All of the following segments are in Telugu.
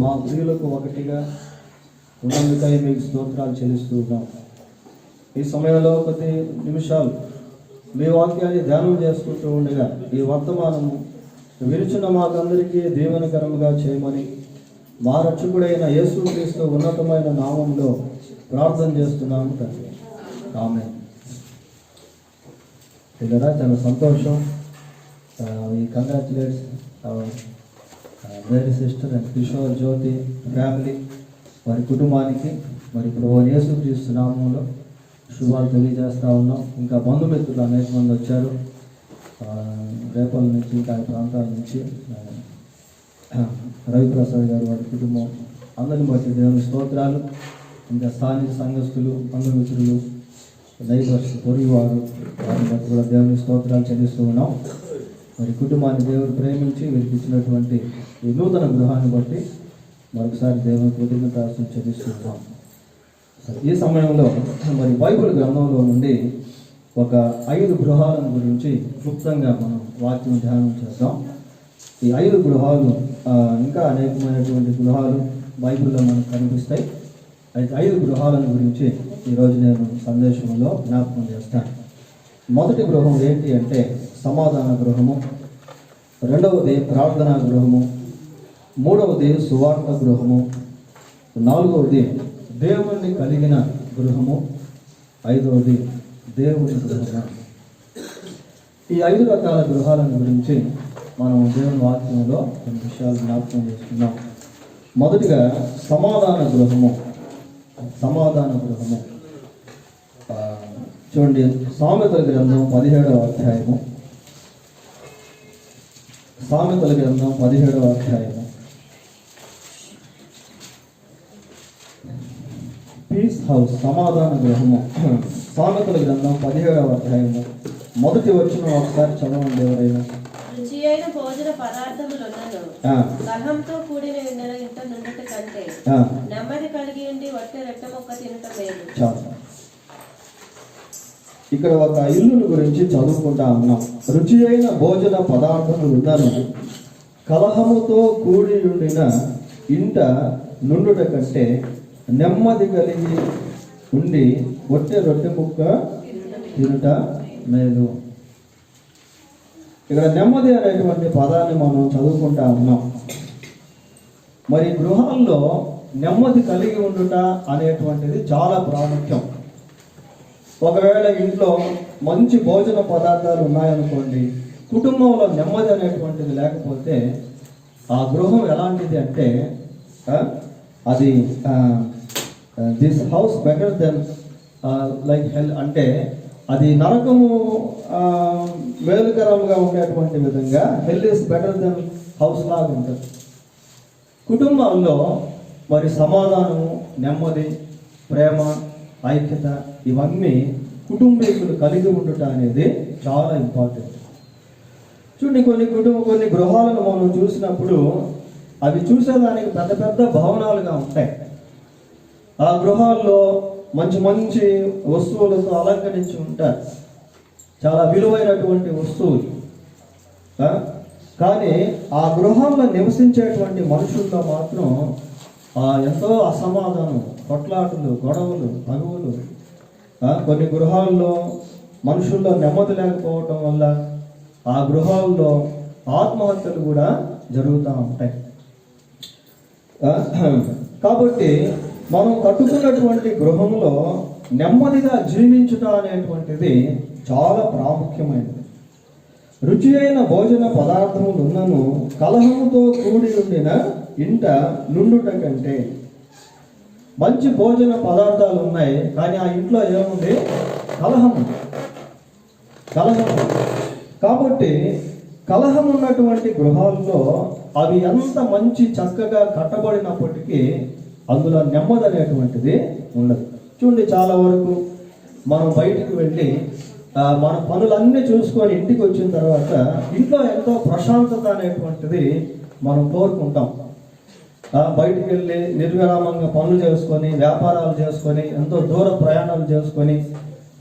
మా ప్రియులకు ఒకటిగా ఉన్నందుకై మీకు స్తోత్రాలు చెల్లిస్తూ ఉన్నాం. ఈ సమయంలో కొద్ది నిమిషాలు మీ వాక్యాన్ని ధ్యానం చేసుకుంటూ ఉండగా ఈ వర్తమానము విరుచున్న మాకందరికీ దీవెనకరముగా చేయమని మా రక్షకుడైన యేసుక్రీస్తు ఉన్నతమైన నామంలో ప్రార్థన చేస్తున్నాము తండ్రి. ఆమేన్. పిల్లరా, చాలా సంతోషం. ఈ కంగ్రాచులేట్స్ వేరే sister and Kishore Jyothi family, వారి కుటుంబానికి మరి ప్రభువైన యేసుక్రీస్తు నామంలో శుభాలు తెలియజేస్తూ ఉన్నాం. ఇంకా బంధుమిత్రులు అనేక మంది వచ్చారు రేపల నుంచి, ఇంకా ప్రాంతాల నుంచి. రవిప్రసాద్ గారు, వారి కుటుంబం అందరిని బట్టి దేవుని స్తోత్రాలు. ఇంకా స్థానిక సంఘస్థులు, బంధుమిత్రులు, నైబర్స్, పొరుగువారు, వారిని బట్టి కూడా దేవుని స్తోత్రాలు చెల్లిస్తూ ఉన్నాం. మరి కుటుంబాన్ని దేవుడు ప్రేమించి వీరికి ఇచ్చినటువంటి ఈ నూతన గృహాన్ని బట్టి మరొకసారి దేవుని కృతజ్ఞతాస్తుతులు చెల్లిస్తున్నాం. ఈ సమయంలో మరి బైబిల్ గ్రంథంలో నుండి ఒక 5 గృహాలను గురించి క్లుప్తంగా మనం వాక్యం ధ్యానం చేద్దాం. ఈ 5 గృహాలు, ఇంకా అనేకమైనటువంటి గృహాలు బైబిల్లో మనకు కనిపిస్తాయి. అయితే 5 గృహాలను గురించి ఈరోజు నేను సందేశంలో జ్ఞాపకం చేస్తాను. మొదటి గృహం ఏంటి అంటే సమాధాన గృహము, రెండవది ప్రార్థనా గృహము, మూడవది సువార్త గృహము, నాలుగవది దేవుణ్ణి కలిగిన గృహము, ఐదవది దేవుని గృహము. ఈ 5 రకాల గృహాలను గురించి మనం దేవుని వాక్యంలో కొన్ని విషయాలు జ్ఞాపకం చేసుకున్నాం. మొదటిగా సమాధాన గృహము. సమాధాన గృహము చూడండి, సామెతల గ్రంథం 17వ అధ్యాయము. సామెతల గ్రంథం 17వ అధ్యాయము. పీస్ హౌస్, సమాధాన గృహము. సామెతల గ్రంథం 17వ అధ్యాయము మొదటి వచనం ఒకసారి చదవండి ఎవరైనా. రుచి అయిన భోజన పదార్థములను కలహంతో కూడిన ఇంట నుండుట కంటే నెమ్మది కలిగి ఉండి వట్టి రొట్టె ముక్క తినటం మేలు. ఇక్కడ ఒక ఇల్లుని గురించి చదువుకుంటా ఉన్నాం. రుచి అయిన భోజన పదార్థములను కలహముతో కూడి ఉండిన ఇంట నుండుట కంటే నెమ్మది కలిగి ఉండి వట్టి రొట్టె ముక్క తినుట మేలు. ఇక్కడ నెమ్మది అనేటువంటి పదాన్ని మనం చదువుకుంటా ఉన్నాం. మరి గృహాల్లో నెమ్మది కలిగి ఉండుట అనేటువంటిది చాలా ప్రాముఖ్యం. ఒకవేళ ఇంట్లో మంచి భోజన పదార్థాలు ఉన్నాయనుకోండి, కుటుంబంలో నెమ్మది అనేటువంటిది లేకపోతే ఆ గృహం ఎలాంటిది అంటే అది this house better than like hell, అంటే అది నరకము మేలుకరంగా ఉండేటువంటి విధంగా hell is better than house లాగా ఉంటుంది. కుటుంబాల్లో మరి సమాధానము, నెమ్మది, ప్రేమ, ఐక్యత ఇవన్నీ కుటుంబీకులు కలిగి ఉండట అనేది చాలా ఇంపార్టెంట్. చూడండి, కొన్ని గృహాలను మనం చూసినప్పుడు అవి చూసేదానికి పెద్ద పెద్ద భవనాలుగా ఉంటాయి. ఆ గృహాల్లో మంచి మంచి వస్తువులతో అలంకరించి ఉంటారు, చాలా విలువైనటువంటి వస్తువులు. కానీ ఆ గృహాల్లో నివసించేటువంటి మనుషుల్లో మాత్రం ఎంతో అసమాధానం, కొట్లాటలు, గొడవలు, పగవులు. కొన్ని గృహాల్లో మనుషుల్లో నెమ్మది లేకపోవటం వల్ల ఆ గృహాల్లో ఆత్మహత్యలు కూడా జరుగుతూ ఉంటాయి. కాబట్టి మనం కట్టుకున్నటువంటి గృహంలో నెమ్మదిగా జీవించుట అనేటువంటిది చాలా ప్రాముఖ్యమైనది. రుచి అయిన భోజన పదార్థములున్నను కలహముతో కూడి ఉండిన ఇంట నుండుట కంటే. మంచి భోజన పదార్థాలు ఉన్నాయి కానీ ఆ ఇంట్లో ఏముంది? కలహము. కాబట్టి కలహం ఉన్నటువంటి గృహాల్లో అవి ఎంత మంచి చక్కగా కట్టబడినప్పటికీ అందులో నెమ్మది అనేటువంటిది ఉండదు. చూడండి, చాలా వరకు మనం బయటికి వెళ్ళి మన పనులన్నీ చూసుకొని ఇంటికి వచ్చిన తర్వాత ఇంట్లో ఎంతో ప్రశాంతత అనేటువంటిది మనం కోరుకుంటాం. బయటికి వెళ్ళి నిర్విరామంగా పనులు చేసుకొని, వ్యాపారాలు చేసుకొని, ఎంతో దూర ప్రయాణాలు చేసుకొని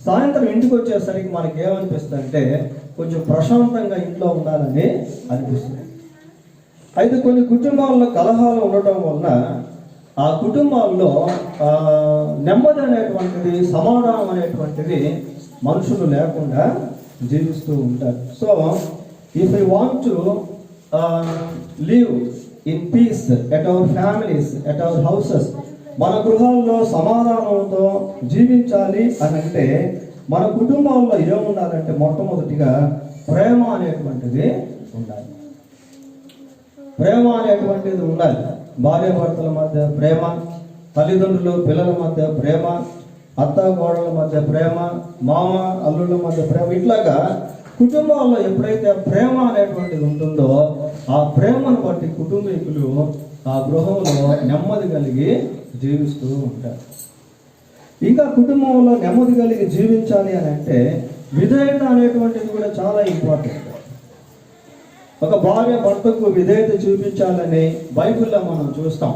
సాయంత్రం ఇంటికి వచ్చేసరికి మనకి ఏమనిపిస్తుంది అంటే కొంచెం ప్రశాంతంగా ఇంట్లో ఉండాలని అనిపిస్తుంది. అయితే కొన్ని కుటుంబాల్లో కలహాలు ఉండటం వలన ఆ కుటుంబాల్లో నెమ్మది అనేటువంటిది, సమాధానం అనేటువంటిది మనుషులు లేకుండా జీవిస్తూ ఉంటారు. So if you want to live in peace at our families, at our houses, మన గృహాల్లో సమాధానంతో జీవించాలి అని అంటే మన కుటుంబాల్లో ఏముండాలంటే మొట్టమొదటిగా ప్రేమ అనేటువంటిది ఉండాలి. ప్రేమ అనేటువంటిది ఉండాలి. భార్య భర్తల మధ్య ప్రేమ, తల్లిదండ్రులు పిల్లల మధ్య ప్రేమ, అత్త కోడళ్ళ మధ్య ప్రేమ, మామ అల్లుళ్ళ మధ్య ప్రేమ, ఇట్లాగా కుటుంబాల్లో ఎప్పుడైతే ప్రేమ అనేటువంటిది ఉంటుందో ఆ ప్రేమను బట్టి కుటుంబీకులు ఆ గృహంలో నెమ్మది కలిగి జీవిస్తూ ఉంటారు. ఇంకా కుటుంబంలో నెమ్మది కలిగి జీవించాలి అని అంటే విధేయత అనేటువంటిది కూడా చాలా ఇంపార్టెంట్. ఒక భార్య భర్తకు విధేయత చూపించాలని బైబిల్లో మనం చూస్తాం.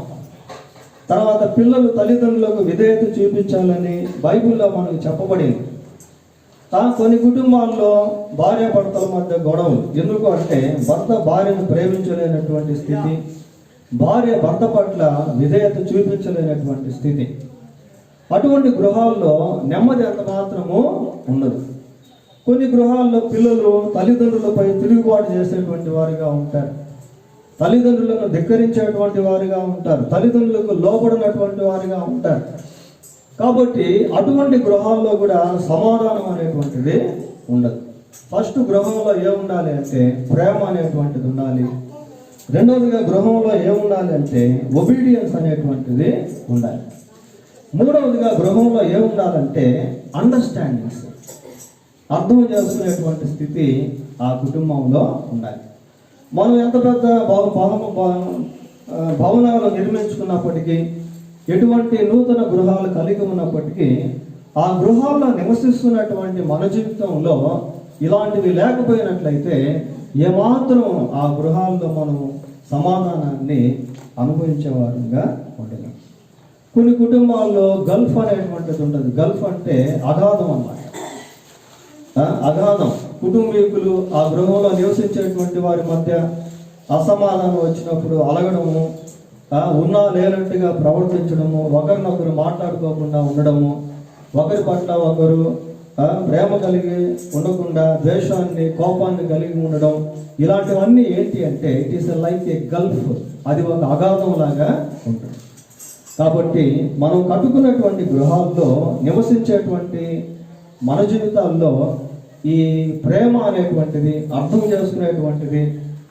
తర్వాత పిల్లలు తల్లిదండ్రులకు విధేయత చూపించాలని బైబిల్లో మనకు చెప్పబడింది. కొన్ని కుటుంబాల్లో భార్య భర్తల మధ్య గొడవలు. ఎందుకు అంటే భర్త భార్యను ప్రేమించలేనటువంటి స్థితి, భార్య భర్త పట్ల విధేయత చూపించలేనటువంటి స్థితి. అటువంటి గృహాల్లో నెమ్మది ఎంత మాత్రము ఉండదు. కొన్ని గృహాల్లో పిల్లలు తల్లిదండ్రులపై తిరుగుబాటు చేసేటువంటి వారిగా ఉంటారు, తల్లిదండ్రులను ధిక్కరించేటువంటి వారిగా ఉంటారు, తల్లిదండ్రులకు లోబడినటువంటి వారిగా ఉంటారు. కాబట్టి అటువంటి గృహాల్లో కూడా సమాధానం అనేటువంటిది ఉండదు. ఫస్ట్ గృహంలో ఏముండాలి అంటే ప్రేమ అనేటువంటిది ఉండాలి. రెండవదిగా గృహంలో ఏముండాలి అంటే ఒబీడియన్స్ అనేటువంటిది ఉండాలి. మూడవదిగా గృహంలో ఏముండాలంటే అండర్స్టాండింగ్స్, అర్థం చేసుకునేటువంటి స్థితి ఆ కుటుంబంలో ఉండాలి. మనం ఎంత పెద్ద భవనాలు నిర్మించుకున్నప్పటికీ, ఎటువంటి నూతన గృహాలు కలిగి ఉన్నప్పటికీ ఆ గృహాల్లో నివసిస్తున్నటువంటి మన జీవితంలో ఇలాంటివి లేకపోయినట్లయితే ఏమాత్రం ఆ గృహాల్లో మనం సమాధానాన్ని అనుభవించేవారుగా ఉండలేం. కొన్ని కుటుంబాల్లో గల్ఫ్ అనేటువంటిది ఉండదు. గల్ఫ్ అంటే అగాధం అన్నమాట. అగాధం. కుటుంబీకులు ఆ గృహంలో నివసించేటువంటి వారి మధ్య అసమాధానం వచ్చినప్పుడు అలగడము, ఉన్నా లేనట్టుగా ప్రవర్తించడము, ఒకరినొకరు మాట్లాడుకోకుండా ఉండడము, ఒకరి పట్ల ఒకరు ప్రేమ కలిగి ఉండకుండా ద్వేషాన్ని, కోపాన్ని కలిగి ఉండడం, ఇలాంటివన్నీ ఏంటి అంటే it is like A Gulf. అది ఒక అగాధం లాగా ఉంటుంది. కాబట్టి మనం కట్టుకున్నటువంటి గృహాల్లో నివసించేటువంటి మన జీవితాల్లో ఈ ప్రేమ అనేటువంటిది, అర్థం చేసుకునేటువంటిది,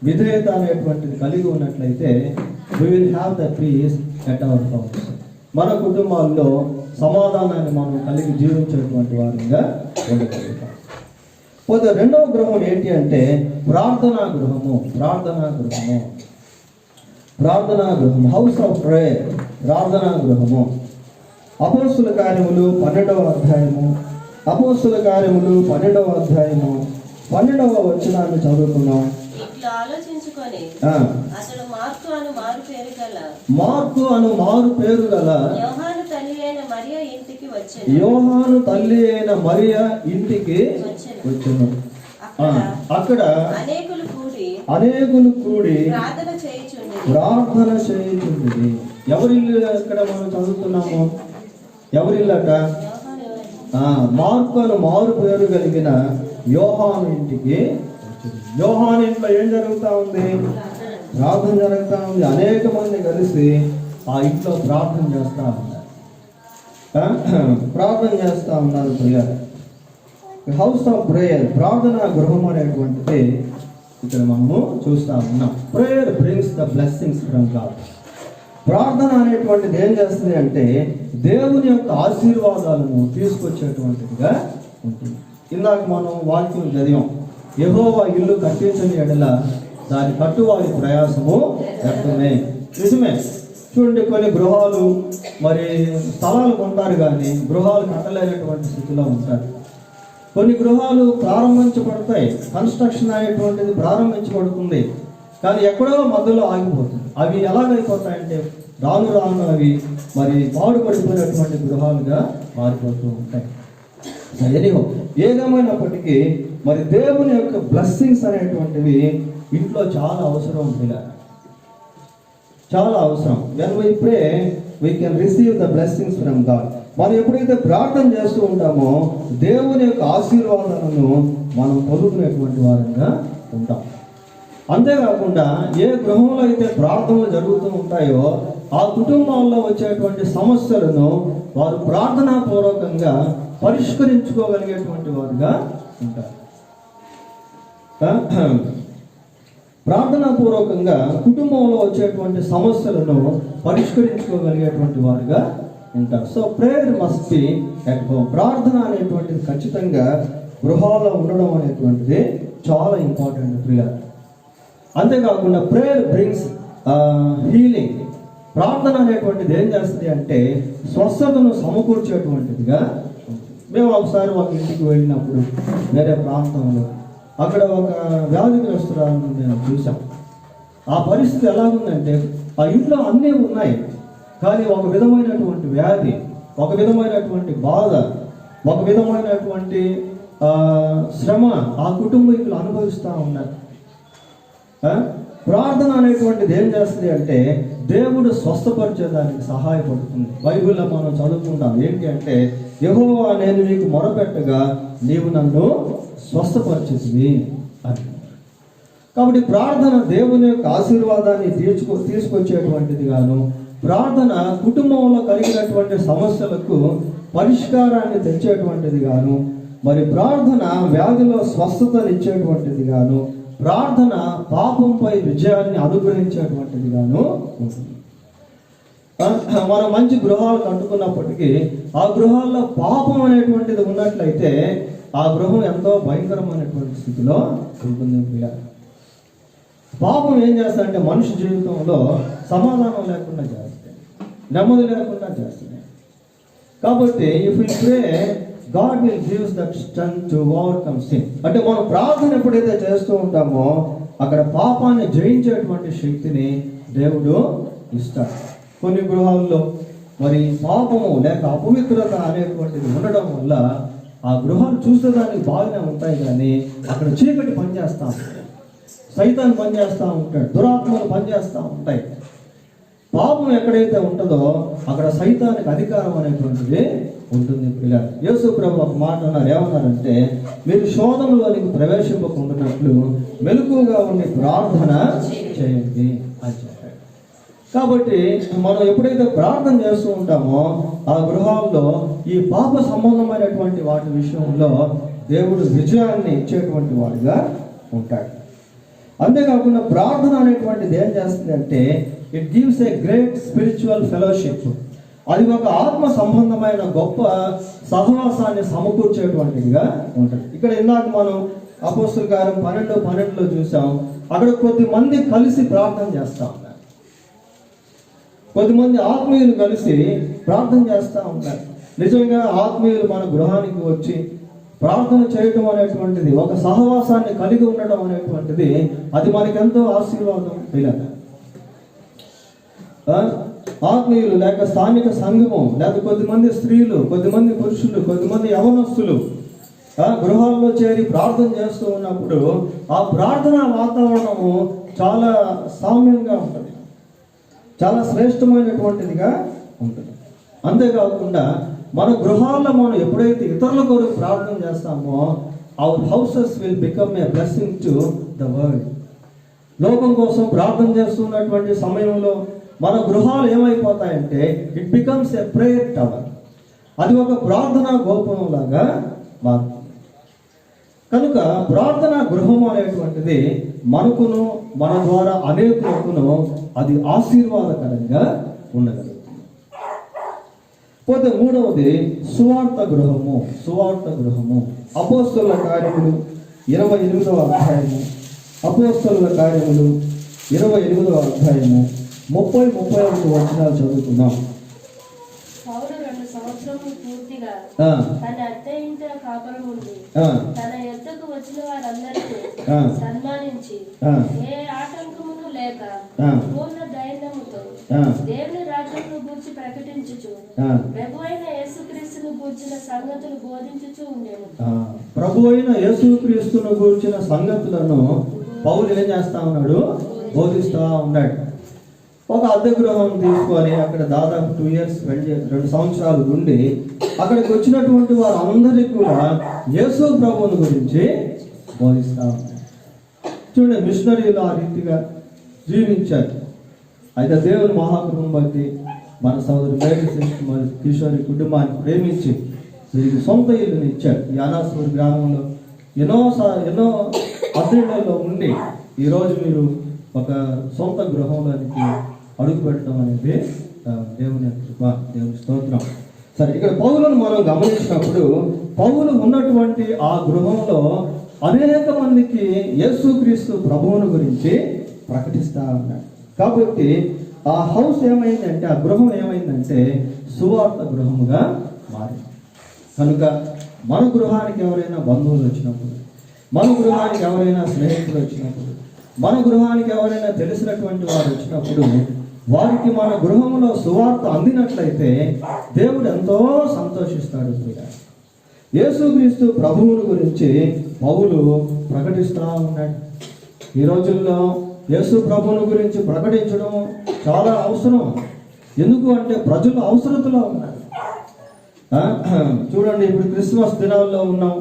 విధేయత అనేటువంటిది కలిగి ఉన్నట్లయితే we will have the peace at our house. మన కుటుంబాల్లో సమాధానాన్ని మనం కలిగి జీవించేటువంటి వారిగా ఉండగలుగుతాం. పోతే రెండవ గృహం ఏంటి అంటే ప్రార్థనా గృహము. హౌస్ ఆఫ్ ప్రేయర్, ప్రార్థనా గృహము. అపోస్తుల కార్యములు 12వ అధ్యాయము 12వ వచనాన్ని చదువుకున్నాం. ఇట్లా ఆలోచించుకొని అతడు మార్కు అను మారు పేరు గల యోహాను తల్లి అయిన మరియ ఇంటికి వచ్చెను. అక్కడ అనేకులు కూడి ప్రార్థన చేయుచుండిరి. ఎవరిల్లు ఇక్కడ మనం చదువుతున్నాము? ఎవరిల్లట? మార్కు అను మారు పేరు కలిగిన యోహాను ఇంటికి. యోహాను ఇంట్లో ఏం జరుగుతా ఉంది? ప్రార్థన జరుగుతూ ఉంది. అనేక మంది కలిసి ఆ ఇంట్లో ప్రార్థన చేస్తూ ఉన్నారు. ప్రేయర్, హౌస్ ఆఫ్ ప్రేయర్, ప్రార్థనా గృహం అనేటువంటిది ఇక్కడ మనము చూస్తూ ఉన్నాం. Prayer brings the blessings from God. ప్రార్థన అనేటువంటిది ఏం చేస్తుంది అంటే దేవుని యొక్క ఆశీర్వాదాలను తీసుకొచ్చేటువంటిదిగా ఉంటుంది. ఇందాక మనం వాక్యం చదివాం, యెహోవా ఇల్లు కట్టించని ఎడల దాని కట్టువారి ప్రయాసము వ్యర్థమే. నిజమే. చూడండి, కొన్ని గృహాలు మరి స్థలాలు కొంటారు కానీ గృహాలు కట్టలేనటువంటి స్థితిలో ఉంటారు. కొన్ని గృహాలు ప్రారంభించబడతాయి, కన్స్ట్రక్షన్ అనేటువంటిది ప్రారంభించబడుతుంది, కానీ ఎక్కడో మధ్యలో ఆగిపోతుంది. అవి ఎలాగైపోతాయంటే రాను రాను అవి మరి పాడుపడిపోయినటువంటి గృహాలుగా మారిపోతూ ఉంటాయి. ఏదేమైనప్పటికీ మరి దేవుని యొక్క బ్లెస్సింగ్స్ అనేటువంటివి ఇంట్లో చాలా అవసరం ఉంటుంది. చాలా అవసరం. When we pray we can receive the blessings from God. మనం ఎప్పుడైతే ప్రార్థన చేస్తూ ఉంటామో దేవుని యొక్క ఆశీర్వాదాలను మనం పొందుకునేటువంటి వారంగా ఉంటాం. అంతేకాకుండా ఏ గృహంలో అయితే ప్రార్థనలు జరుగుతూ ఉంటాయో ఆ కుటుంబాల్లో వచ్చేటువంటి సమస్యలను వారు ప్రార్థనాపూర్వకంగా పరిష్కరించుకోగలిగేటువంటి వారుగా ఉంటారు. ప్రార్థనాపూర్వకంగా కుటుంబంలో వచ్చేటువంటి సమస్యలను పరిష్కరించుకోగలిగేటువంటి వారుగా ఉంటారు. So prayer must be at home. ప్రార్థన అనేటువంటిది ఖచ్చితంగా గృహాల్లో ఉండడం అనేటువంటిది చాలా ఇంపార్టెంట్ ప్రియులారా. అంతేకాకుండా ప్రేయర్ బ్రింగ్స్ హీలింగ్. ప్రార్థన అనేటువంటిది ఏం చేస్తుంది అంటే స్వస్థతను సమకూర్చేటువంటిదిగా. మేము ఒకసారి ఒక ఇంటికి వెళ్ళినప్పుడు వేరే ప్రాంతంలో అక్కడ ఒక వ్యాధిగ్రస్తురాలను నేను చూసాం. ఆ పరిస్థితి ఎలాగుందంటే ఆ ఇంట్లో అన్నీ ఉన్నాయి, కానీ ఒక విధమైనటువంటి వ్యాధి, ఒక విధమైనటువంటి బాధ, ఒక విధమైనటువంటి శ్రమ ఆ కుటుంబీకులు అనుభవిస్తూ ఉన్నారు. ప్రార్థన అనేటువంటిది ఏం చేస్తుంది అంటే దేవుడు స్వస్థపరిచేదానికి సహాయపడుతుంది. బైబిల్లో మనం చదువుకుంటాం ఏంటి అంటే యెహోవా నేను నీకు మొరపెట్టగా నీవు నన్ను స్వస్థపరిచేది అని. కాబట్టి ప్రార్థన దేవుని యొక్క ఆశీర్వాదాన్ని తీసుకొచ్చేటువంటిది గాను, ప్రార్థన కుటుంబంలో కలిగినటువంటి సమస్యలకు పరిష్కారాన్ని తెచ్చేటువంటిది గాను, మరి ప్రార్థన వ్యాధిలో స్వస్థతనిచ్చేటువంటిది గాను, ప్రార్థన పాపంపై విజయాన్ని అనుగ్రహించేటువంటిది గాను ఉంటుంది. మనం మంచి గృహాలు కట్టుకున్నప్పటికీ ఆ గృహాల్లో పాపం అనేటువంటిది ఉన్నట్లయితే ఆ గృహం ఎంతో భయంకరమైనటువంటి స్థితిలో ఉంటుంది. పాపం ఏం చేస్తారంటే మనిషి జీవితంలో సమాధానం లేకుండా చేస్తాయి, నెమ్మది లేకుండా చేస్తాయి. కాబట్టి if you pray God will gives that strength to overcome sin. అంటే మనం ప్రార్థన ఎప్పుడైతే చేస్తూ ఉంటామో అక్కడ పాపాన్ని జయించేటువంటి శక్తిని దేవుడు ఇస్తాడు. కొన్ని గృహాల్లో మరి పాపము లేక అపవిత్రత అనేటువంటిది ఉండడం వల్ల ఆ గృహాలు చూసేదానికి బాగానే ఉంటాయి, కానీ అక్కడ చీకటి పనిచేస్తూ ఉంటాయి, సైతాన్ పనిచేస్తూ ఉంటాడు, దురాత్మలు పనిచేస్తూ ఉంటాయి. పాపం ఎక్కడైతే ఉంటుందో అక్కడ సైతానికి అధికారం అనేటువంటిది ఉంటుంది. పిల్లలు యేసు ప్రభు ఒక మాట అన్నారు, ఏమన్నారంటే మీరు శోధనలోనికి ప్రవేశింపకుండానట్లు మెలకువగా ఉండి ప్రార్థన చేయండి అని చెప్పారు. కాబట్టి మనం ఎప్పుడైతే ప్రార్థన చేస్తూ ఉంటామో ఆ గృహాల్లో ఈ పాప సంబంధమైనటువంటి వాటి విషయంలో దేవుడు విజయాన్ని ఇచ్చేటువంటి వాడిగా ఉంటాడు. అంతేకాకుండా ప్రార్థన అనేటువంటిది ఏం చేస్తుంది అంటే it gives a great spiritual fellowship. అది ఒక ఆత్మ సంబంధమైన గొప్ప సహవాసాన్ని సమకూర్చేటువంటిదిగా ఉంటుంది. ఇక్కడ ఇందాక మనం అపోస్తల కార్యం 12:12 చూసాం. అక్కడ కొద్దిమంది కలిసి ప్రార్థన చేస్తూ ఉన్నారు, కొద్దిమంది ఆత్మీయులు కలిసి ప్రార్థన చేస్తూ ఉంటారు. నిజంగా ఆత్మీయులు మన గృహానికి వచ్చి ప్రార్థన చేయడం అనేటువంటిది, ఒక సహవాసాన్ని కలిగి ఉండడం అనేటువంటిది అది మనకెంతో ఆశీర్వాదం. పిల్లలు ఆత్మీయులు లేక స్థానిక సంఘము లేక కొద్దిమంది స్త్రీలు, కొద్దిమంది పురుషులు, కొద్దిమంది యవనస్తులు గృహాల్లో చేరి ప్రార్థన చేస్తూ ఉన్నప్పుడు ఆ ప్రార్థనా వాతావరణము చాలా సామ్యంగా ఉంటుంది, చాలా శ్రేష్టమైనటువంటిదిగా ఉంటుంది. అంతేకాకుండా మన గృహాల్లో మనం ఎప్పుడైతే ఇతరుల కొరకు ప్రార్థన చేస్తామో our houses will become a blessing to the world. లోకం కోసం ప్రార్థన చేస్తున్నటువంటి సమయంలో మన గృహాలు ఏమైపోతాయంటే it becomes a prayer tower. అది ఒక ప్రార్థనా గోపురం లాగా మారుతుంది. కనుక ప్రార్థనా గృహం అనేటువంటిది మనకును మన ద్వారా అనేకులకును అది ఆశీర్వాదకరంగా ఉండగలుగుతుంది. పోతే మూడవది సువార్త గృహము. సువార్త గృహము అపోస్తలుల కార్యములు 28వ అధ్యాయము, అపోస్తలుల కార్యములు 28వ అధ్యాయము 30-31 వచనాలు చదువుతున్నాం. పౌలు 2 సంవత్సరములు పూర్తిగా తన అద్దె ఇంట కాపురం ఉండి తన యొద్దకు వచ్చిన వారందరికీ సన్మానించి ఏ ఆటంకమును లేక పూర్ణ ధైర్యముతో దేవుని రాజ్యమును గూర్చి ప్రకటించుచు ప్రభువైన యేసుక్రీస్తును గూర్చిన సంగతులు బోధించుచు ఉండేను. ప్రభువైన యేసుక్రీస్తును గూర్చిన సంగతులను పౌలు ఏం చేస్తా ఉన్నాడు? బోధిస్తా ఉన్నాడు. ఒక అద్దె గృహం తీసుకొని అక్కడ దాదాపు 2 years 2 సంవత్సరాలు ఉండి అక్కడికి వచ్చినటువంటి వారందరికీ కూడా యేసు ప్రభువుని గురించి బోధిస్తా ఉన్నారు. చూడండి, మిషనరీలు ఆ రీతిగా జీవించారు. అయితే దేవుని మహాకృపను బట్టి మన సోదరు మేరీ సిస్టర్ మరియు కిషోరి కుటుంబాన్ని ప్రేమించి వీరికి సొంత ఇల్లుని ఇచ్చారు. ఈ అనాసూరు గ్రామంలో ఎన్నో అద్దెళ్లలో ఉండి ఈరోజు మీరు ఒక సొంత గృహంలోనికి అడుగు పెట్టడం అనేది దేవుని కృప, దేవుని స్తోత్రం. సరే, ఇక్కడ పౌలును మనం గమనించినప్పుడు పౌలు ఉన్నటువంటి ఆ గృహంలో అనేక మందికి యేసుక్రీస్తు ప్రభువును గురించి ప్రకటిస్తా ఉన్నాడు. కాబట్టి ఆ హౌస్ ఏమైందంటే, ఆ గృహం ఏమైందంటే సువార్త గృహముగా మారింది. కనుక మన గృహానికి ఎవరైనా బంధువులు వచ్చినప్పుడు, మన గృహానికి ఎవరైనా స్నేహితులు వచ్చినప్పుడు, మన గృహానికి ఎవరైనా తెలిసినటువంటి వారు వచ్చినప్పుడు వారికి మన గృహంలో సువార్త అందినట్లయితే దేవుడు ఎంతో సంతోషిస్తాడు. యేసుక్రీస్తు ప్రభువుని గురించి పౌలు ప్రకటిస్తూ ఉన్నాడు. ఈ రోజుల్లో యేసు ప్రభువుని గురించి ప్రకటించడం చాలా అవసరం. ఎందుకు అంటే ప్రజలు అవసరతలో ఉన్నారు. చూడండి, ఇప్పుడు క్రిస్మస్ దినాల్లో ఉన్నాం.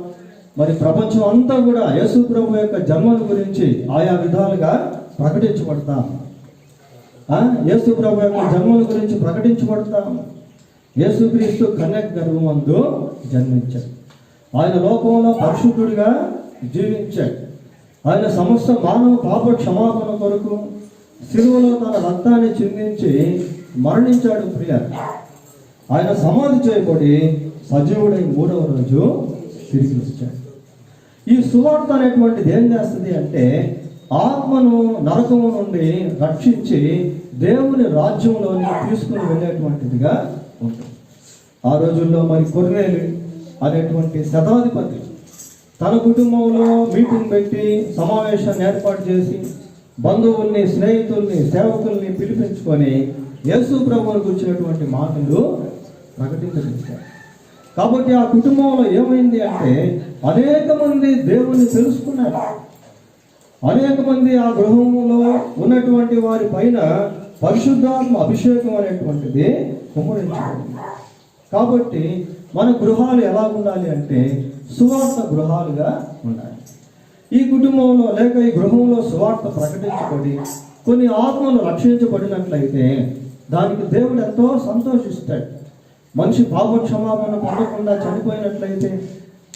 మరి ప్రపంచం అంతా కూడా యేసు ప్రభు యొక్క జన్మను గురించి ఆయా విధాలుగా ప్రకటించబడతాం. యేసు ప్రభు యొక్క జన్మల గురించి ప్రకటించబడతాం. యేసుక్రీస్తు కన్యక గర్భమందు జన్మించాడు. ఆయన లోకంలో పరిశుద్ధుడిగా జీవించాడు. ఆయన సమస్త మానవ పాప క్షమాపణ కొరకు శిలువలో తన రక్తాన్ని చిందించి మరణించాడు. ప్రియ, ఆయన సమాధి చేయబడి సజీవుడై 3వ రోజు తిరిగి వచ్చాడు. ఈ సువార్త అనేటువంటిది ఏం చేస్తుంది అంటే ఆత్మను నరకము నుండి రక్షించి దేవుని రాజ్యంలోని తీసుకుని వెళ్ళేటువంటిదిగా ఉంటుంది. ఆ రోజుల్లో మరి కొర్నేలు అనేటువంటి శతాధిపతి తన కుటుంబంలో మీటింగ్ పెట్టి సమావేశాన్ని ఏర్పాటు చేసి బంధువుల్ని, స్నేహితుల్ని, సేవకుల్ని పిలిపించుకొని యేసు ప్రభువుని గురించినటువంటి మాటలు ప్రకటించారు. కాబట్టి ఆ కుటుంబంలో ఏమైంది అంటే అనేక మంది దేవుణ్ణి తెలుసుకున్నారు. అనేక మంది ఆ గృహంలో ఉన్నటువంటి వారి పైన పరిశుద్ధాత్మ అభిషేకం అనేటువంటిది కుమ్మరించబడింది. కాబట్టి మన గృహాలు ఎలా ఉండాలి అంటే సువార్త గృహాలుగా ఉండాలి. ఈ కుటుంబంలో లేక ఈ గృహంలో సువార్త ప్రకటించబడి కొన్ని ఆత్మలు రక్షించబడినట్లయితే దానికి దేవుడు ఎంతో సంతోషిస్తాడు. మనిషి పాప క్షమాపణ పొందకుండా చనిపోయినట్లయితే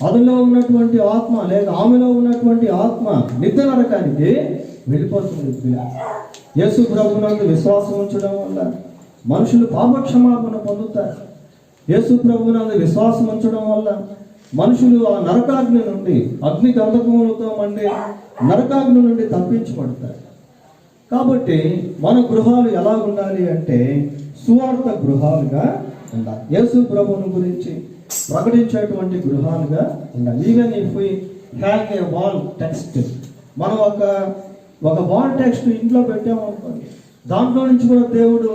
అదులో ఉన్నటువంటి ఆత్మ లేక ఆమెలో ఉన్నటువంటి ఆత్మ నిత్య నరకానికి వెళ్ళిపోతుంది. యేసు ప్రభువునందు విశ్వాసం ఉంచడం వల్ల మనుషులు పాప క్షమాపణ పొందుతారు. యేసు ప్రభువునందు విశ్వాసం ఉంచడం వల్ల మనుషులు ఆ నరకాగ్ని నుండి, అగ్ని గంధకములతో మండే నరకాగ్ని నుండి తప్పించబడతారు. కాబట్టి మన గృహాలు ఎలా ఉండాలి అంటే సువార్త గృహాలుగా ఉండాలి. యేసు ప్రభువుని గురించి ప్రకటించేటువంటి గృహాలుగా ఉండాలి. Even if we have a wall text, మనం ఒక వాల్ టెక్స్ట్ ఇంట్లో పెట్టామనుకోండి, దాంట్లో నుంచి కూడా దేవుడు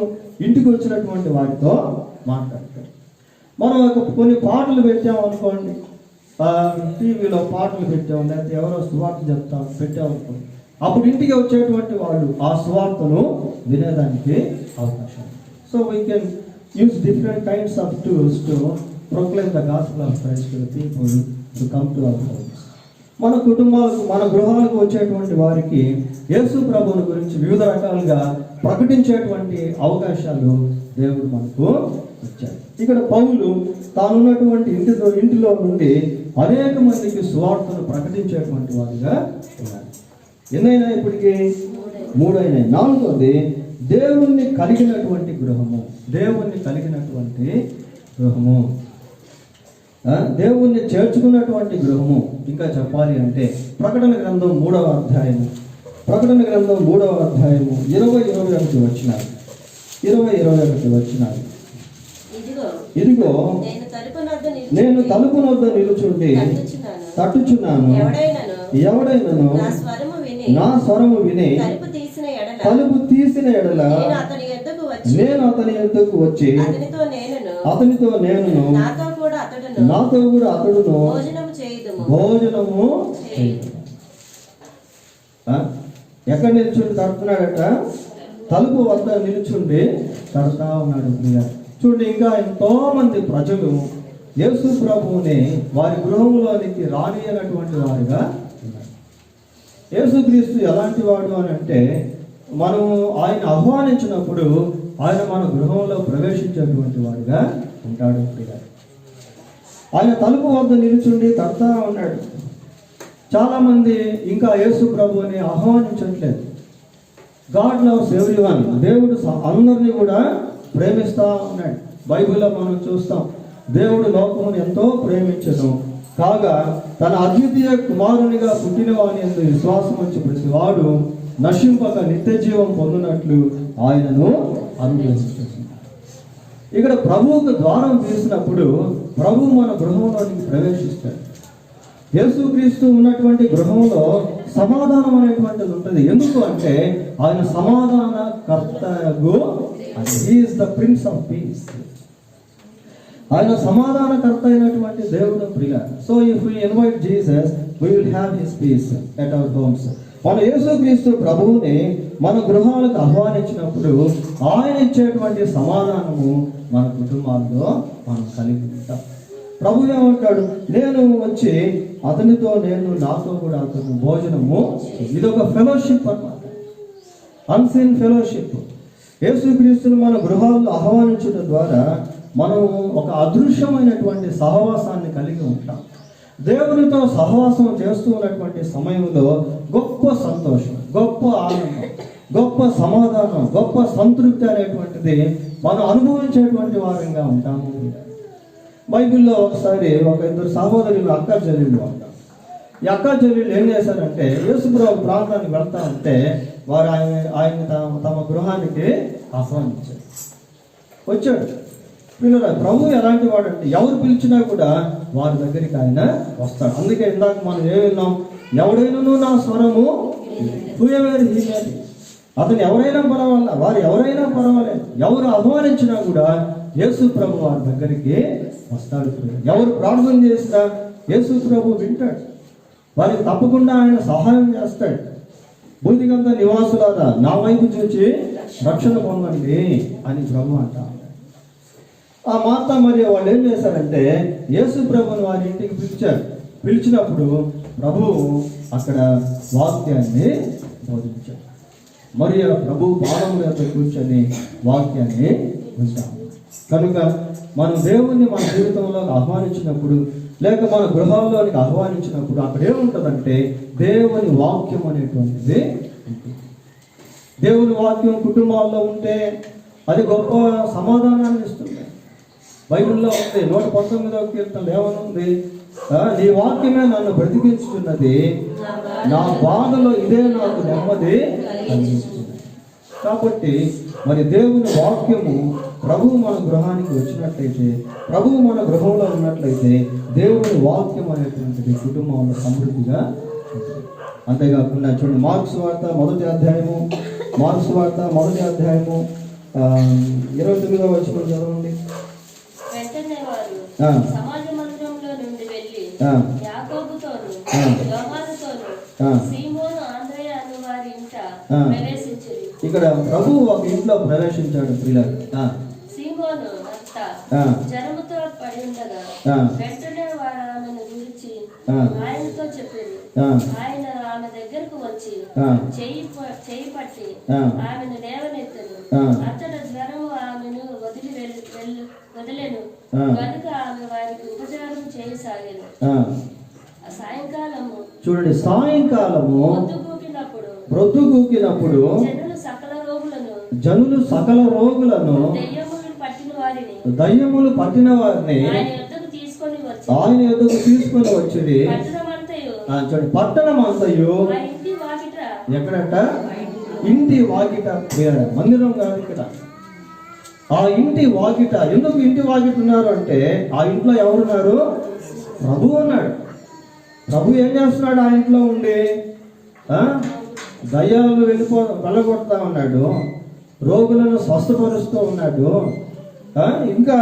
ఇంటికి వచ్చినటువంటి వారితో మాట్లాడతాడు. మనం కొన్ని పాటలు పెట్టామనుకోండి, టీవీలో పాటలు పెట్టాము, లేకపోతే ఎవరో సువార్త పెట్టామనుకోండి, అప్పుడు ఇంటికి వచ్చేటువంటి వాళ్ళు ఆ సువార్తను వినేదానికి అవకాశం ఉంది. So we can use different kinds of tools to proclaim the gospel of Christ to the people to come to our homes. మన కుటుంబాలకు, మన గృహాలకు వచ్చేటువంటి వారికి యేసు ప్రభువుని గురించి వివిధ రకాలుగా ప్రకటించేటువంటి అవకాశాలు దేవుడు మనకు ఇచ్చాడు. ఇక్కడ పౌలు తానున్నటువంటి ఇంటిలో నుండి అనేక మందికి సువార్తను ప్రకటించేటువంటి వారిగా ఉన్నారు. ఎన్నైనా ఇప్పటికీ 3 అయినాయి. 4వది దేవుణ్ణి కలిగినటువంటి గృహము. దేవుణ్ణి కలిగినటువంటి గృహము, దేవుణ్ణి చేర్చుకున్నటువంటి గృహము. ఇంకా చెప్పాలి అంటే ప్రకటన గ్రంథం 3వ అధ్యాయము 20-21 వచనాలు. 20-21 వచనాలు. ఇదిగో నేను తలుపు నొద్ద నిలుచుండి తట్టుచున్నాను. ఎవడైనను నా స్వరము విని తలుపు తీసిన ఎడల నేను అతని యొద్దకు వచ్చి అతనితో నేను నాతో కూడా అతడును భోజనము చేయుదుము. ఎక్కడ నిల్చుండి తడుతున్నాడట? తలుపు వద్ద నిలుచుండి తడతా ఉన్నాడు ప్రియులారా. చూడండి, ఇంకా ఎంతో మంది ప్రజలు యేసు ప్రభువుని వారి గృహంలోనికి రానియనటువంటి వారుగా ఉన్నారు. యేసుక్రీస్తు ఎలాంటి వాడు అని అంటే, మనము ఆయన ఆహ్వానించినప్పుడు ఆయన మన గృహంలో ప్రవేశించేటువంటి వాడుగా ఉంటాడు ప్రియులారా. ఆయన తలుపు వద్ద నిలుచుండి తడతా ఉన్నాడు. చాలామంది ఇంకా యేసు ప్రభువుని ఆహ్వానించట్లేదు. God loves everyone. దేవుడు అందరినీ కూడా ప్రేమిస్తూ ఉన్నాడు. బైబిల్లో మనం చూస్తాం, దేవుడు లోకమును ఎంతో ప్రేమించను కాగా తన అద్వితీయ కుమారునిగా పుట్టిన వాని యందు విశ్వాసం ఉంచి ప్రతి వాడు నశింపక నిత్య జీవం పొందినట్లు ఆయనను అనుగ్రహించుచున్నాడు. ఇక్కడ ప్రభువుకు ద్వారం తీసినప్పుడు ప్రభువు మన గృహంలోనికి ప్రవేశిస్తాడు. యేసుక్రీస్తు ఉన్నటువంటి గృహంలో సమాధానం అనేటువంటిది ఉంటుంది. ఎందుకు అంటే ఆయన సమాధాన కర్తగు, he's the prince of peace. ఆయన సమాధానకర్త అయినటువంటి దేవుడు ప్రియ. So if we invite Jesus we will have his peace at our homes. మన యేసుక్రీస్తు ప్రభువుని మన గృహాలకు ఆహ్వానించినప్పుడు ఆయన ఇచ్చేటువంటి సమాధానము మన కుటుంబాల్లో మనం కలిగి ఉంటాం. ప్రభు ఏమంటాడు, నేను వచ్చి అతనితో నేను నాతో కూడా అతను భోజనము. ఇదొక ఫెలోషిప్ అన్నమాట, అన్సీన్ ఫెలోషిప్. యేసుక్రీస్తుని మన గృహాల్లో ఆహ్వానించడం ద్వారా మనం ఒక అదృశ్యమైనటువంటి సహవాసాన్ని కలిగి ఉంటాం. దేవునితో సహవాసం చేస్తూ ఉన్నటువంటి సమయంలో గొప్ప సంతోషం, గొప్ప ఆనందం, గొప్ప సమాధానం, గొప్ప సంతృప్తి అనేటువంటిది మనం అనుభవించేటువంటి వారంగా ఉంటాము. బైబిల్లో ఒకసారి ఒక ఇద్దరు సహోదరులు అక్క చెల్లెళ్ళు ఉంటారు. ఈ అక్క చెల్లెళ్ళు ఏం చేశారంటే, యేసుప్రభు ప్రాంతానికి వెళ్తా ఉంటే వారు ఆయన తమ గృహానికి ఆహ్వానించారు. వచ్చాడు. పిల్లరా, ప్రభు ఎలాంటి వాడు అంటే ఎవరు పిలిచినా కూడా వారి దగ్గరికి ఆయన వస్తాడు. అందుకే ఇందాక మనం ఏం విన్నాం, ఎవడైనా నా స్వరము అతను ఎవరైనా పర్వాలేదు, వారు ఎవరైనా పర్వాలేదు, ఎవరు ఆహ్వానించినా కూడా యేసు ప్రభు వారి దగ్గరికి వస్తాడు. ఎవరు ప్రార్థన చేసినా యేసు ప్రభు వింటాడు, వారికి తప్పకుండా ఆయన సహాయం చేస్తాడు. భూతిగంత నివాసులారా నా వైపు చూచి రక్షణ పొందండి అని ప్రభు అంటారు. ఆ మార్తా మరియ వాళ్ళు ఏం చేశారంటే యేసు ప్రభుని వారి ఇంటికి పిలిచారు. పిలిచినప్పుడు ప్రభువు అక్కడ వాక్యాన్ని బోధించాడు. మరియు ప్రభు పాదములతో కూర్చొని వాక్యాన్ని వింటాము. కనుక మనం దేవుణ్ణి మన జీవితంలో ఆహ్వానించినప్పుడు, లేక మన గృహాల్లోనికి ఆహ్వానించినప్పుడు అక్కడ ఏముంటుందంటే దేవుని వాక్యం అనేటువంటిది ఉంటుంది. దేవుని వాక్యం కుటుంబాల్లో ఉంటే అది గొప్ప సమాధానాన్ని ఇస్తుంది. బైబిల్లో ఉంది, 119వ కీర్తనలో ఏమనుంది, నీ వాక్యమే నన్ను బ్రతికించుతున్నది, నా బాధలో ఇదే నాకు నెమ్మది కలిగిస్తుంది. కాబట్టి మరి దేవుని వాక్యము ప్రభువు మన గృహానికి వచ్చినట్లయితే, ప్రభువు మన గృహంలో ఉన్నట్లయితే దేవుని వాక్యం అనేటువంటిది కుటుంబంలో సమృద్ధిగా ఉంటుంది. అంతేకాకుండా చూడండి, మార్క్స్ వార్త మొదటి అధ్యాయము 29వ వచనం చదవండి. వెంటనే వారు సమాజ మందిరంలో నుండి వెళ్ళి యాకోబుతోను యోహానుతోను సీమోను ఆంద్రయ అను వారి ఇంట ప్రవేశించిరి. ఇక్కడ ప్రభు ఒక ఇంట్లో ప్రవేశించాడు. సీమోను అంతా జనముతో పడి ఉండగా వెంటనే వారు ఆమెను గురించి ఆయనతో చెప్పింది. ఆయన ఆమె దగ్గరకు వచ్చి చెయ్యి పట్టి ఆమెను లేవనెత్తను. అతడు జ్వరము ఆమెను వదిలేను కనుక ఆమె వారికి ఉపచారం చేయసాగాను. సాయంకాలము చూడండి, సాయంకాలము ప్రొద్దుగూకినప్పుడు జనులు సకల రోగులను దయ్యములు పట్టిన వారిని ఆయన యొద్దకు తీసుకొని వచ్చింది. చూడండి, పట్టణం అంతయు ఎక్కడట, ఇంటి వాకిట, మందిరం కాదు ఇక్కడ, ఆ ఇంటి వాకిట. ఎందుకు ఇంటి వాకిట ఉన్నారు అంటే ఆ ఇంట్లో ఎవరున్నారు? ప్రభు ఉన్నాడు. ప్రభు ఏం చేస్తున్నాడు? ఆ ఇంట్లో ఉండి దయ్యాలను వెళ్ళగొడతా ఉన్నాడు, రోగులను స్వస్థపరుస్తూ ఉన్నాడు, ఇంకా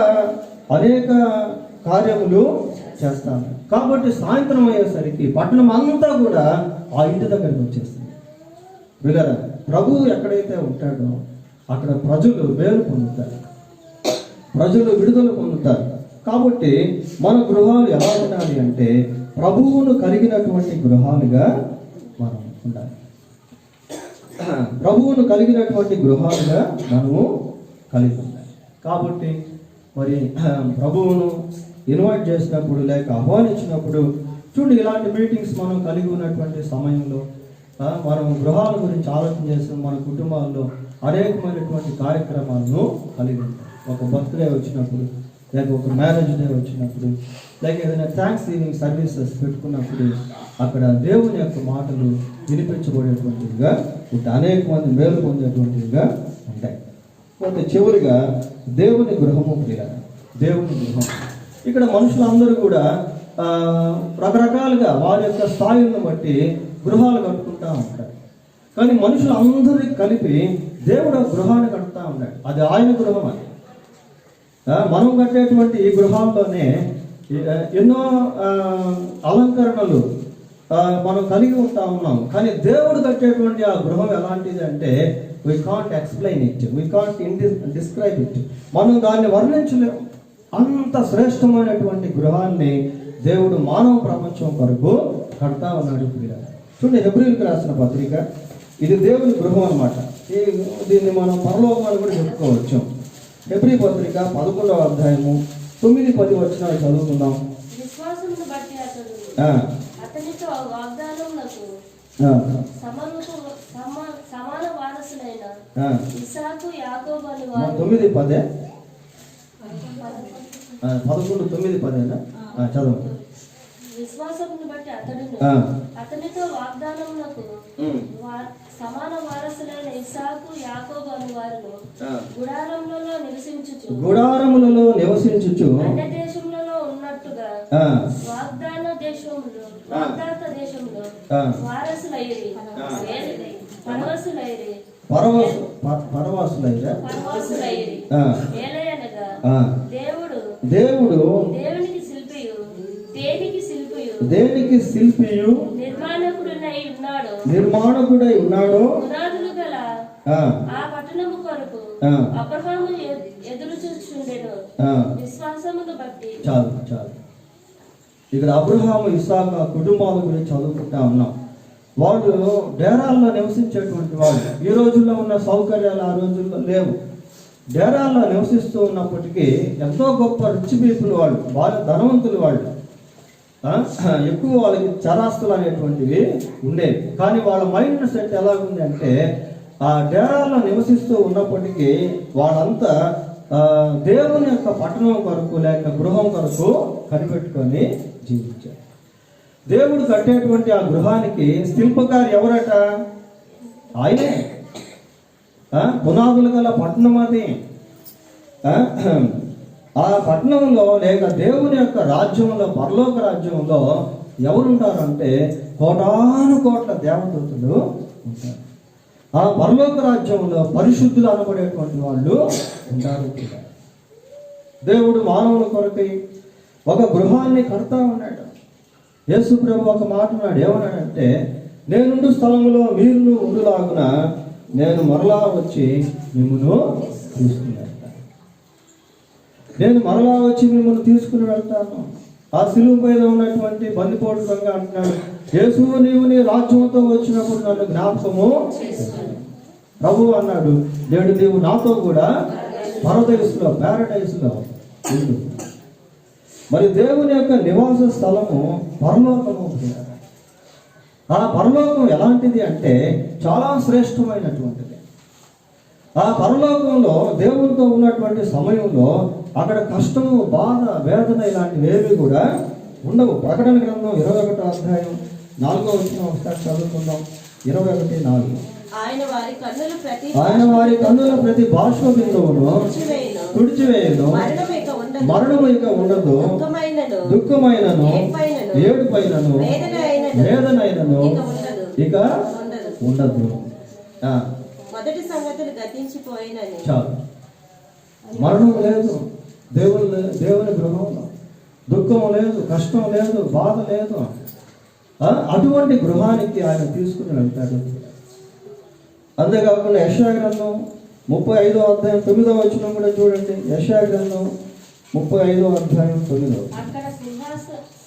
అనేక కార్యములు చేస్తాను. కాబట్టి సాయంత్రం అయ్యేసరికి పట్టణం అంతా కూడా ఆ ఇంటి దగ్గరికి వచ్చేస్తుంది. వీళ్ళరా, ప్రభు ఎక్కడైతే ఉంటాడో అక్కడ ప్రజలు మేలు పొందుతారు, ప్రజలు విడుదల పొందుతారు. కాబట్టి మన గృహాలు ఎలా ఉండాలి అంటే ప్రభువును కలిగినటువంటి గృహాలుగా మనం ఉండాలి. ప్రభువును కలిగినటువంటి గృహాలుగా మనము కలిగి ఉండాలి. కాబట్టి మరి ప్రభువును ఇన్వైట్ చేసినప్పుడు లేక ఆహ్వానించినప్పుడు చూడండి, ఇలాంటి మీటింగ్స్ మనం కలిగి ఉన్నటువంటి సమయంలో మనం గృహాల గురించి ఆలోచన చేస్తాం. మన కుటుంబాల్లో అనేకమైనటువంటి కార్యక్రమాలను కలిగి ఉంటాం. ఒక బర్త్డే వచ్చినప్పుడు, లేక ఒక మ్యారేజ్ డే వచ్చినప్పుడు, లేక ఏదైనా థ్యాంక్స్ గివింగ్ సర్వీసెస్ పెట్టుకున్నప్పుడు అక్కడ దేవుని యొక్క మాటలు వినిపించబడేటువంటివిగా అనేక మంది మేలు పొందేటువంటివిగా ఉంటాయి. కొంత చివరిగా దేవుని గృహము ప్రియులారా, దేవుని గృహం. ఇక్కడ మనుషులందరూ కూడా రకరకాలుగా వారి యొక్క స్థాయిలను బట్టి గృహాలు కట్టుకుంటూ ఉంటారు. కానీ మనుషులందరికీ కలిపి దేవుడు గృహాన్ని కడుతూ ఉన్నాడు. అది ఆయన గృహం. అని మనం కట్టేటువంటి ఈ గృహాల్లోనే ఎన్నో అలంకరణలు మనం కలిగి ఉంటా ఉన్నాం. కానీ దేవుడు కట్టేటువంటి ఆ గృహం ఎలాంటిది అంటే we can't explain it, we can't describe it. మనం దాన్ని వర్ణించలేము. అంత శ్రేష్టమైనటువంటి గృహాన్ని దేవుడు మానవ ప్రపంచం కొరకు కడతా ఉన్నాడు. చూడండి, హెబ్రీయులకు రాసిన పత్రిక, ఇది దేవుని గృహం అన్నమాట. దీన్ని మనం పరలోకాలు కూడా చెప్పుకోవచ్చు. హెబ్రీ పత్రిక 11వ అధ్యాయము 9-10 వచనాలు చదువుకుందాం. విశ్వాసమును బట్టి అతనితో వాగ్దానములకు సమాన వారసులైన ఇస్సాకు, యాకోబు అను వారు 9-10 11, 9, 10 చదువు. విశ్వాసమును బట్టి అతనితో వాగ్దానములకు సమాన వారసులైన ఇస్సాకు, యాకోబు అను వారు గుడారములలో నివసించుచు అన్య దేశములలో ఉన్నట్టుగా వాగ్దాత దేశంలో వారసులైరి, పరవాసులైరి. ఏలయనగా దేవుడు దేవునికి శిల్పియు నిర్మాణకుడై ఉన్నాడు. పునాదులు గల ఆ పట్టణము కొరకు అబ్రహాము ఎదురు చూచుచుండెను విశ్వాసమును బట్టి. చాలు. ఇక్కడ అబ్రహాము, ఇస్సాకు కుటుంబాల గురించి చదువుకుంటా ఉన్నాం. వాళ్ళు డేరాల్లో నివసించేటువంటి వాళ్ళు. ఈ రోజుల్లో ఉన్న సౌకర్యాలు ఆ రోజుల్లో లేవు. డేరాల్లో నివసిస్తూ ఉన్నప్పటికీ ఎంతో గొప్ప రిచ్ పీపుల్ వాళ్ళు, బాగా ధనవంతులు వాళ్ళు. ఎక్కువ వాళ్ళకి చరాస్తులు అనేటువంటివి ఉండేవి. కానీ వాళ్ళ మైండ్ సెట్ ఎలాగుంది అంటే ఆ డేరాల్లో నివసిస్తూ ఉన్నప్పటికీ వాళ్ళంతా దేవుని యొక్క పట్టణం కొరకు లేక గృహం కొరకు కనిపెట్టుకొని జీవించారు. దేవుడు కట్టేటువంటి ఆ గృహానికి శిల్పకారు ఎవరట? ఆయనే. పునాదులు గల పట్టణం అది. ఆ పట్టణంలో లేక దేవుని యొక్క రాజ్యంలో, పరలోక రాజ్యంలో ఎవరుంటారంటే కోటాను కోట్ల దేవదూతలు ఉంటారు. ఆ పరలోక రాజ్యంలో పరిశుద్ధులు అనబడేటువంటి వాళ్ళు ఉంటారు. దేవుడు మానవుల కొరకై ఒక గృహాన్ని కడతా ఉన్నాడు. యేసు ప్రభు ఒక మాట అన్నాడు. ఏమన్నాడంటే, నేనుండు స్థలంలో మీరు ఉండులాగున నేను మరలా వచ్చి మిమ్మల్ని తీసుకుని వెళ్తాను. ఆ సిలువ పైన ఉన్నటువంటి బందిపోటు రంగా అంటున్నాడు, యేసు నీవు నీ రాజ్యంతో వచ్చినప్పుడు నన్ను జ్ఞాపకము. ప్రభు అన్నాడు, నేడు నీవు నాతో కూడా ప్యారడైస్లో ఉండు. మరి దేవుని యొక్క నివాస స్థలము పరలోకము. ఆ పరలోకం ఎలాంటిది అంటే చాలా శ్రేష్టమైనటువంటిది. ఆ పరలోకంలో దేవునితో ఉన్నటువంటి సమయంలో అక్కడ కష్టము, బాధ, వేదన ఇలాంటివి ఏవి కూడా ఉండవు. ప్రకటన గ్రంథం 21వ అధ్యాయం 4వ వచనం ఒకసారి చదువుకుందాం. 21:4. ఆయన వారి కన్నుల ప్రతి బాష్ప బిందువును తుడిచివేయను, మరణము ఇక ఉండదు, దుఃఖమైనను, ఏడుపైనను, వేదనైనను ఇక ఉండదు. మొదటి సంగతులు గతించిపోయినని. చాలు. మరణం లేదు దేవుని గృహంలో, దుఃఖం లేదు, కష్టం లేదు, బాధ లేదు. అటువంటి గృహానికి ఆయన తీసుకుని వెళ్తాడు. అంతేకాకుండా యెషయా గ్రంథం 35వ అధ్యాయం 9వ వచనం కూడా చూడండి. యెషయా గ్రంథం 35వ అధ్యాయం 9వ. అక్కడ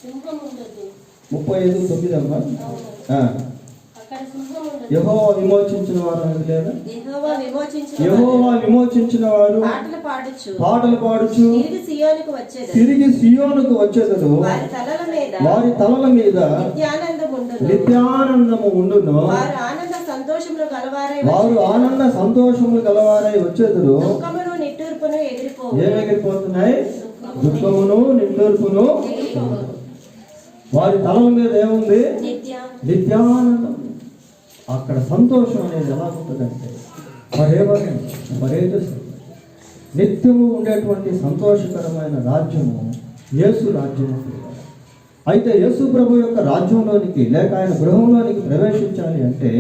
సింహం ఉండదు. 35:9 అమ్మా. అక్కడ సింహం ఉండదు. యెహోవా విమోచించిన వారు అనేది లేదా? యెహోవా విమోచించిన వారు పాటలు పాడుచు తిరిగి సియోనుకు వచ్చేదరు. వారి తలల మీద నిత్యానందము ఉండును. వారు ఆనంద సంతోషములు గలవారై వచ్చేదరు. ఏమెగిరిపోతున్నాయి? దుఃఖమును నిట్టూర్పును. వారి తలల మీద ఏముంది? నిత్యానందం. అక్కడ సంతోషం అనేది ఎలా ఉంటుందంటే నిత్యము ఉండేటువంటి సంతోషకరమైన రాజ్యము యేసు రాజ్యము. అయితే యేసు ప్రభు యొక్క రాజ్యంలోనికి లేక ఆయన గృహంలోనికి ప్రవేశించాలి అంటే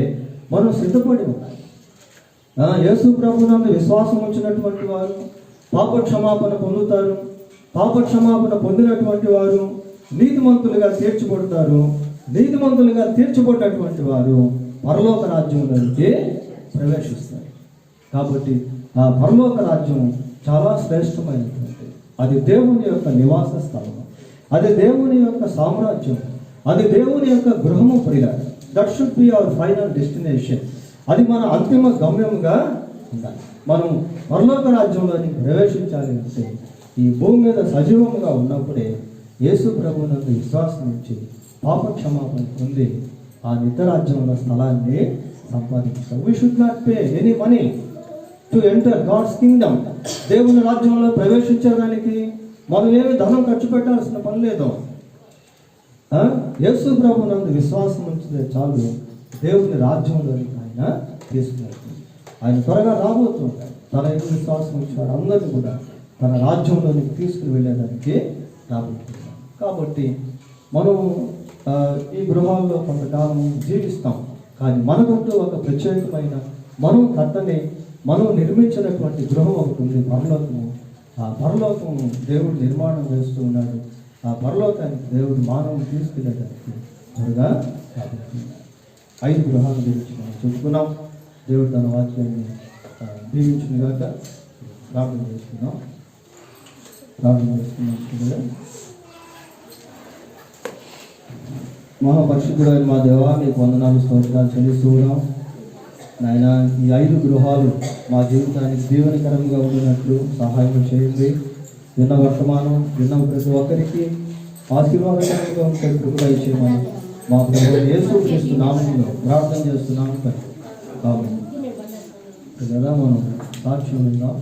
మనం సిద్ధపడి ఉండాలి. యేసు ప్రభునందు విశ్వాసం వచ్చినటువంటి వారు పాపక్షమాపణ పొందుతారు. పాపక్షమాపణ పొందినటువంటి వారు నీతిమంతులుగా తీర్చబడతారు. నీతిమంతులుగా తీర్చబడ్డటువంటి వారు పరలోక రాజ్యంలోనికి ప్రవేశిస్తారు. కాబట్టి ఆ పరలోక రాజ్యం చాలా శ్రేష్టమైనటువంటిది. అది దేవుని యొక్క నివాస స్థలం, అది దేవుని యొక్క సామ్రాజ్యం, అది దేవుని యొక్క గృహము. ప్రియ, that should be our final destination. అది మన అంతిమ గమ్యముగా ఉండాలి. మనం పరలోక రాజ్యంలోనికి ప్రవేశించాలి అంటే ఈ భూమి మీద సజీవముగా ఉన్నప్పుడే యేసు ప్రభువునందు విశ్వాసం ఉంచి పాప క్షమాపణ పొంది ఆ నిత్యరాజ్యంలో స్థలాన్ని సంపాదించాం. We should not pay any money to enter God's kingdom. దేవుని రాజ్యంలో ప్రవేశించడానికి మనం ఏమి ధనం ఖర్చు పెట్టాల్సిన పని లేదు. యేసు ప్రభువునందు విశ్వాసం ఉంచితే చాలు దేవుని రాజ్యంలోనికి ఆయన తీసుకువెళ్తుంది. ఆయన త్వరగా రాబోతుంటాడు. తన యొక్క విశ్వాసం ఉంచాడు అందరినీ కూడా తన రాజ్యంలోనికి తీసుకుని వెళ్ళేదానికి రాబోతున్నాడు. కాబట్టి మనం ఈ గృహాల్లో కొంతకాలం జీవిస్తాం. కానీ మనకంటూ ఒక ప్రత్యేకమైన మనం కట్టని మనం నిర్మించినటువంటి గృహం ఒకటి ఉంది, పరలోకము. ఆ పరలోకం దేవుడు నిర్మాణం చేస్తూ ఉన్నాడు. ఆ పరలోకానికి దేవుడు మానవుని తీసుకెళ్ళేదానికి త్వరగా కాబట్టి 5 గృహాల గురించి మనం చెప్పుకున్నాం. దేవుడు తన వాక్యాన్ని దీవించుగాక. ప్రార్థన చేసుకున్నాం. మహాపరిశుద్ధుడైన మా దేవా, నీకు వందనాలు స్తోత్రాలు చెల్లిస్తూ ఉన్నాం. నాయన, ఈ 5 గృహాలు మా జీవితానికి దీవెనకరంగా ఉండినట్లు సహాయం చేయండి. విన్న వర్తమానం విన్న ప్రతి ఒక్కరికి ఆశీర్వాదకరంగా ఉంటే కృప ఇచ్చేయమని మా ప్రభువు యేసుక్రీస్తు నామములో ప్రార్థన చేస్తున్నాము. కాబట్టి కదా మనం సాక్ష్యం విందాం.